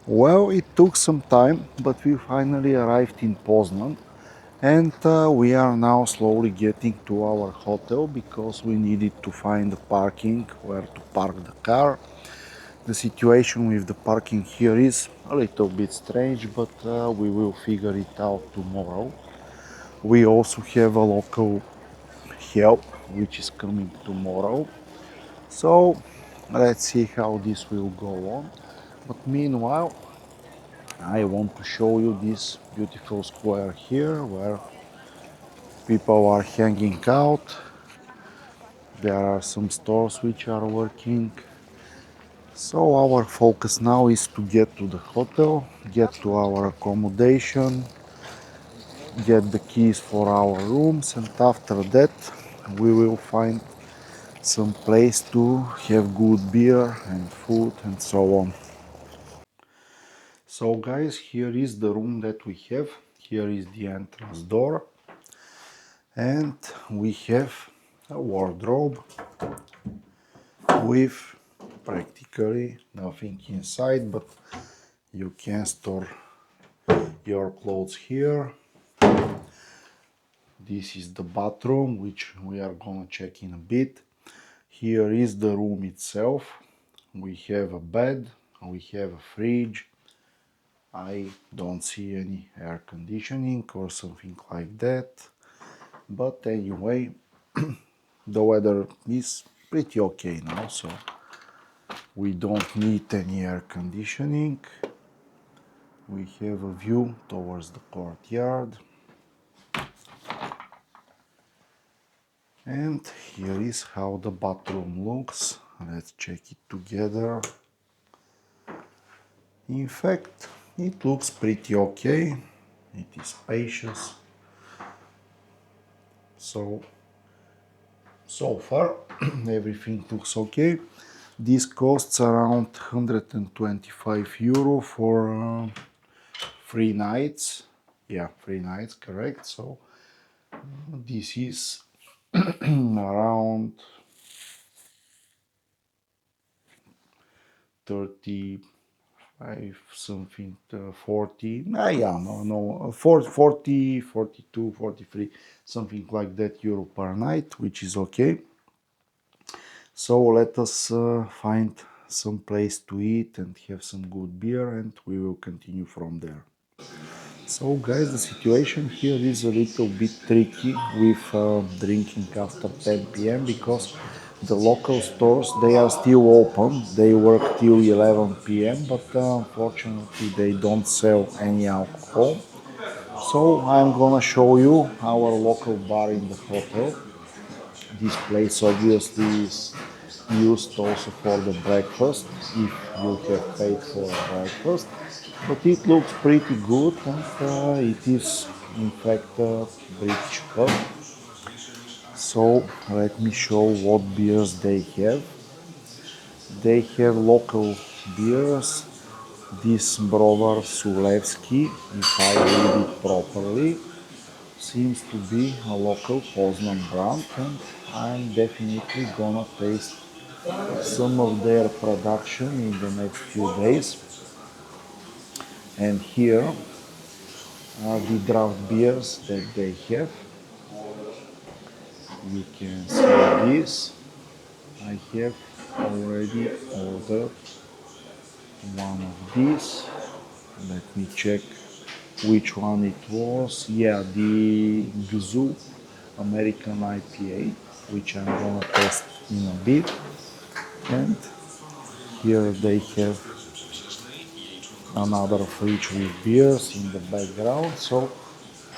Well, it took some time, but we finally arrived in Poznan, and we are now slowly getting to our hotel because we needed to find the parking where to park the car. The situation with the parking here is a little bit strange, but we will figure it out tomorrow. We also have a local help which is coming tomorrow, so let's see how this will go on. But meanwhile, I want to show you this beautiful square here where people are hanging out. There are some stores which are working. So our focus now is to get to the hotel, get to our accommodation, get the keys for our rooms, and after that we will find some place to have good beer and food and so on. So guys, here is the room that we have. Here is the entrance door. And we have a wardrobe with practically nothing inside, but you can store your clothes here. This is the bathroom, which we are gonna check in a bit. Here is the room itself. We have a bed, we have a fridge. I don't see any air conditioning or something like that. But anyway, the weather is pretty okay now, so we don't need any air conditioning. We have a view towards the courtyard. And here is how the bathroom looks. Let's check it together. In fact, it looks pretty okay. It is spacious. So far everything looks okay. This costs around 125 euro for 3 nights. Yeah, 3 nights, correct. So this is around 35 something, 40. Yeah, no, 40, 42, 43, something like that euro per night, which is okay. So let us find some place to eat and have some good beer, and we will continue from there. So guys, the situation here is a little bit tricky with drinking after 10 p.m. because the local stores, they are still open. They work till 11 p.m. but unfortunately they don't sell any alcohol. So I'm gonna show you our local bar in the hotel. This place obviously is used also for the breakfast if you have paid for breakfast, but it looks pretty good, and it is in fact a British pub. So let me show what beers they have. They have local beers. This Browar Sulewski, if I read it properly, seems to be a local Poznan brand, and I'm definitely gonna taste some of their production in the next few days. And here are the draft beers that they have. You can see this. I have already ordered one of these. Let me check which one it was. Yeah, the Gzu American IPA, which I'm gonna test in a bit. And here they have another fridge with beers in the background. So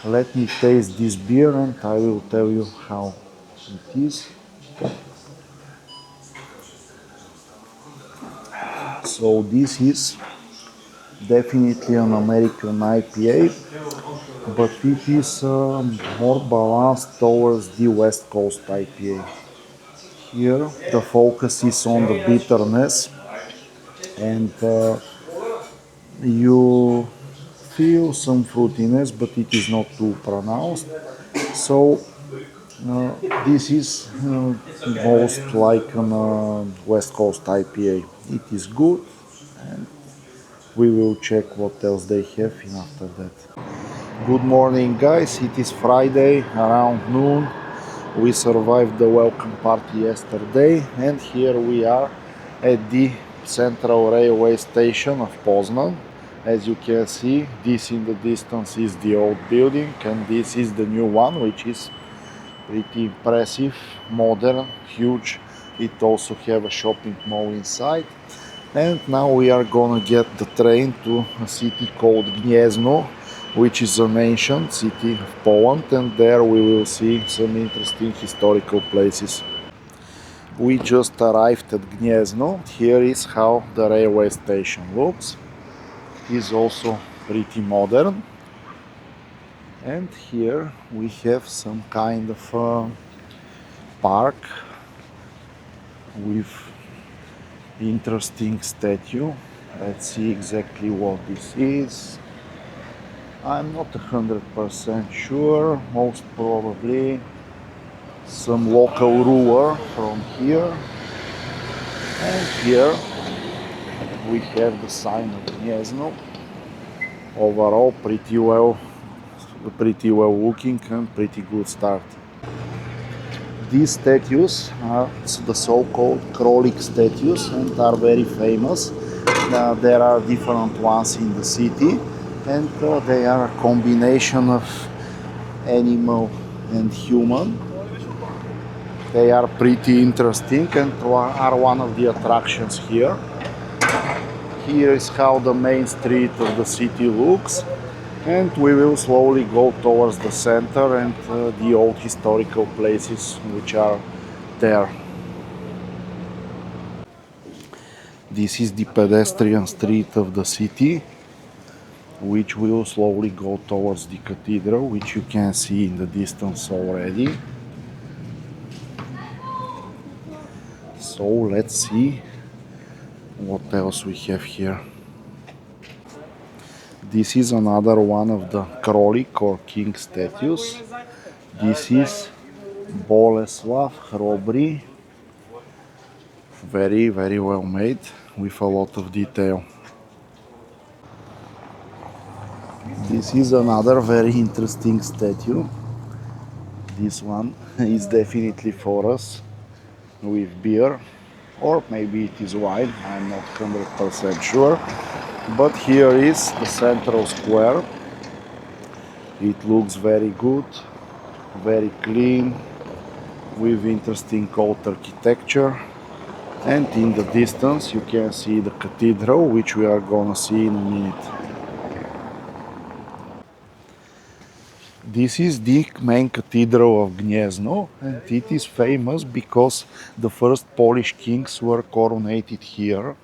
let me taste this beer and I will tell you how it is. So this is definitely an American IPA, but it is more balanced towards the West Coast IPA. Here the focus is on the bitterness, and you feel some fruitiness, but it is not too pronounced. So this is most like an West Coast IPA. It is good, and we will check what else they have in after that. Good morning, guys. It is Friday around noon. We survived the welcome party yesterday, and here we are at the central railway station of Poznan. As you can see, this in the distance is the old building, and this is the new one, which is pretty impressive, modern, huge. It also have a shopping mall inside. And now we are gonna get the train to a city called Gniezno, which is an ancient city of Poland, and there we will see some interesting historical places. We just arrived at Gniezno. Here is how the railway station looks. It is also pretty modern. And here we have some kind of park with interesting statue. Let's see exactly what this is. I'm not 100% sure, most probably some local ruler from here. And here we have the sign of Gniezno. Overall pretty well looking and pretty good start. These statues are the so-called Krolik statues and are very famous. There are different ones in the city, and they are a combination of animal and human. They are pretty interesting and are one of the attractions here. Here is how the main street of the city looks, and we will slowly go towards the center and the old historical places which are there. This is the pedestrian street of the city, which will slowly go towards the cathedral, which you can see in the distance already. So let's see what else we have here. This is another one of the Krolik or king statues. This is Boleslav Hrobry. Very well made with a lot of detail. This is another very interesting statue. This one is definitely for us, with beer, or maybe it is wine, I'm not 100% sure. But here is the central square. It looks very good, very clean, with interesting old architecture. And in the distance you can see the cathedral, which we are gonna see in a minute. This is the main cathedral of Gniezno, and it is famous because the first Polish kings were coronated here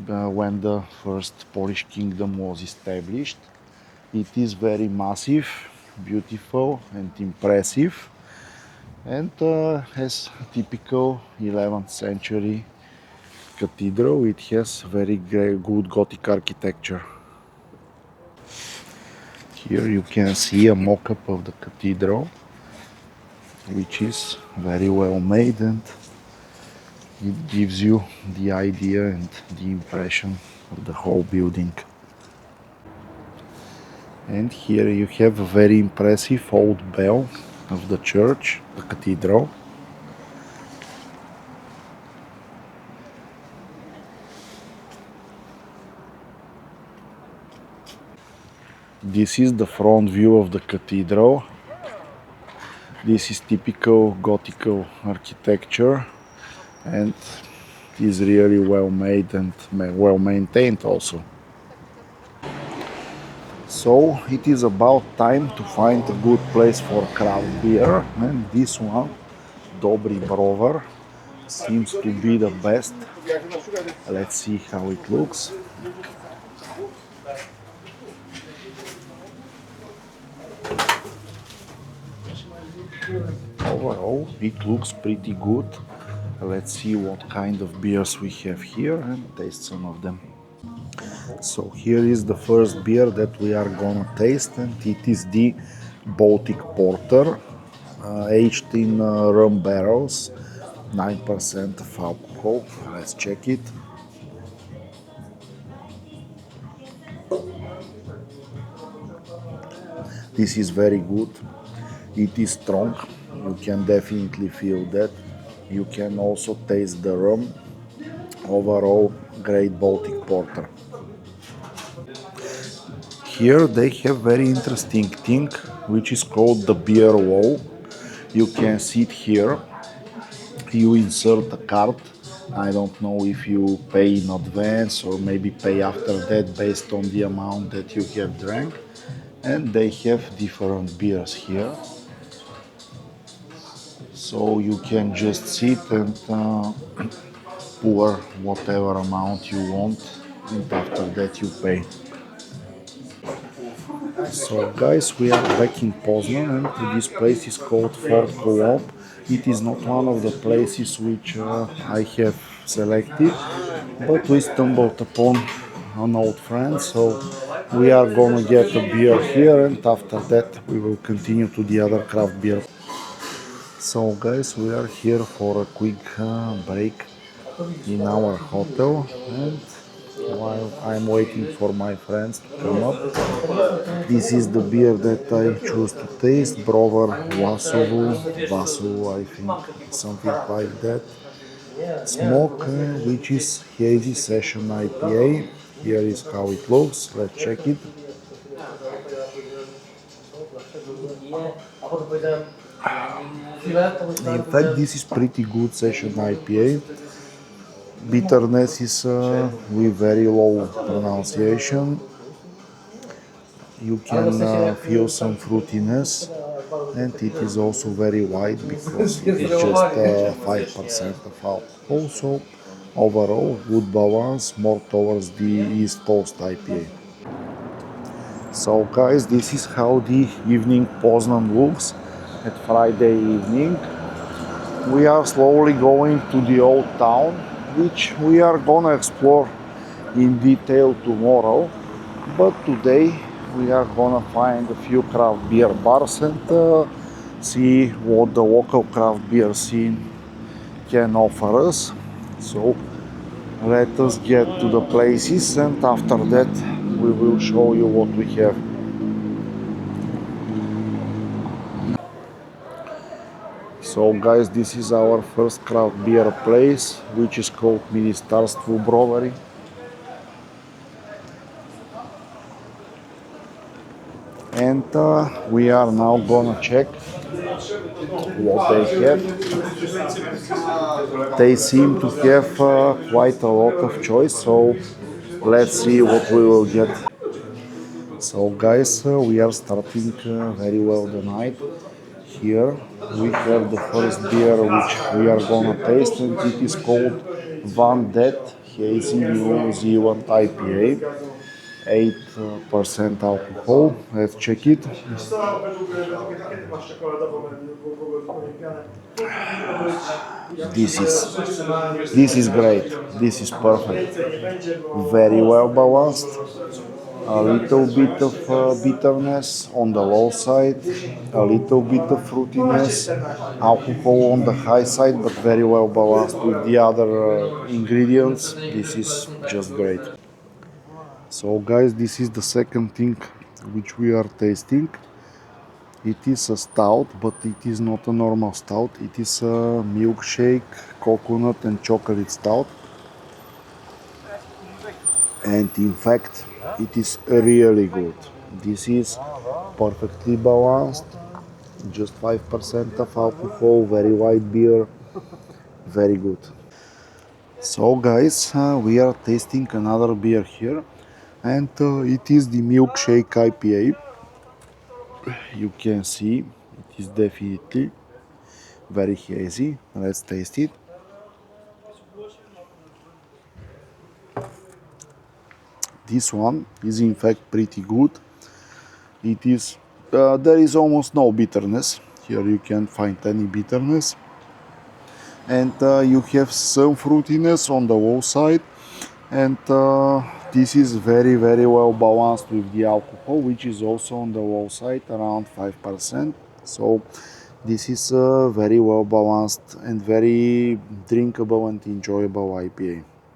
when the first Polish kingdom was established. It is very massive, beautiful and impressive, and has a typical 11th century cathedral. It has very good Gothic architecture. Here you can see a mock-up of the cathedral, which is very well made, and it gives you the idea and the impression of the whole building. And here you have a very impressive old bell of the church, the cathedral. This is the front view of the cathedral. This is typical Gothic architecture, and it is really well made and well maintained also. So it is about time to find a good place for craft beer, and this one, Dobry Brower, seems to be the best. Let's see how it looks. Overall, it looks pretty good. Let's see what kind of beers we have here and taste some of them. So here is the first beer that we are gonna taste, and it is the Baltic Porter, aged in rum barrels, 9% of alcohol. Let's check it. This is very good. It is strong. You can definitely feel that. You can also taste the rum. Overall, great Baltic porter. Here they have very interesting thing which is called the beer wall. You can see it here. You insert a card. I don't know if you pay in advance or maybe pay after that based on the amount that you have drank. And they have different beers here. So you can just sit and pour whatever amount you want, and after that you pay. So guys, we are back in Poznan and this place is called Fort Co-op. It is not one of the places which I have selected, but we stumbled upon an old friend, so we are gonna get a beer here and after that we will continue to the other craft beer. So guys, we are here for a quick break in our hotel, and while I'm waiting for my friends to come up, this is the beer that I choose to taste, Brover Vasu, I think, something like that. Smoke, which is hazy session IPA. Here is how it looks, let's check it. In fact, this is pretty good session IPA. Bitterness is with very low pronunciation. You can feel some fruitiness, and it is also very white because it is just 5% of alcohol. So overall, good balance, more towards the East Coast IPA. So guys, this is how the evening Poznan looks at Friday evening. We are slowly going to the old town, which we are gonna explore in detail tomorrow. But today we are gonna find a few craft beer bars and see what the local craft beer scene can offer us. So let us get to the places and after that we will show you what we have. So guys, this is our first craft beer place, which is called Ministerstvo Brewery. And we are now gonna check what they have. They seem to have quite a lot of choice, so let's see what we will get. So guys, we are starting very well the night. Here we have the first beer which we are gonna taste, and it is called Van Det Hazy New Zealand IPA. 8% alcohol. Let's check it. This is great. This is perfect. Very well balanced. A little bit of bitterness on the low side, a little bit of fruitiness, alcohol on the high side, but very well balanced with the other ingredients. This is just great. So guys, this is the second thing which we are tasting. It is a stout, but it is not a normal stout. It is a milkshake, coconut and chocolate stout. And in fact, it is really good. This is perfectly balanced, just 5% of alcohol, very white beer, very good. So guys, we are tasting another beer here, and it is the milkshake IPA. You can see it is definitely very hazy. Let's taste it. This one is in fact pretty good. It is there is almost no bitterness. Here you can't find any bitterness, and you have some fruitiness on the low side, and this is very well balanced with the alcohol, which is also on the low side, around 5%. So this is a very well balanced and very drinkable and enjoyable IPA.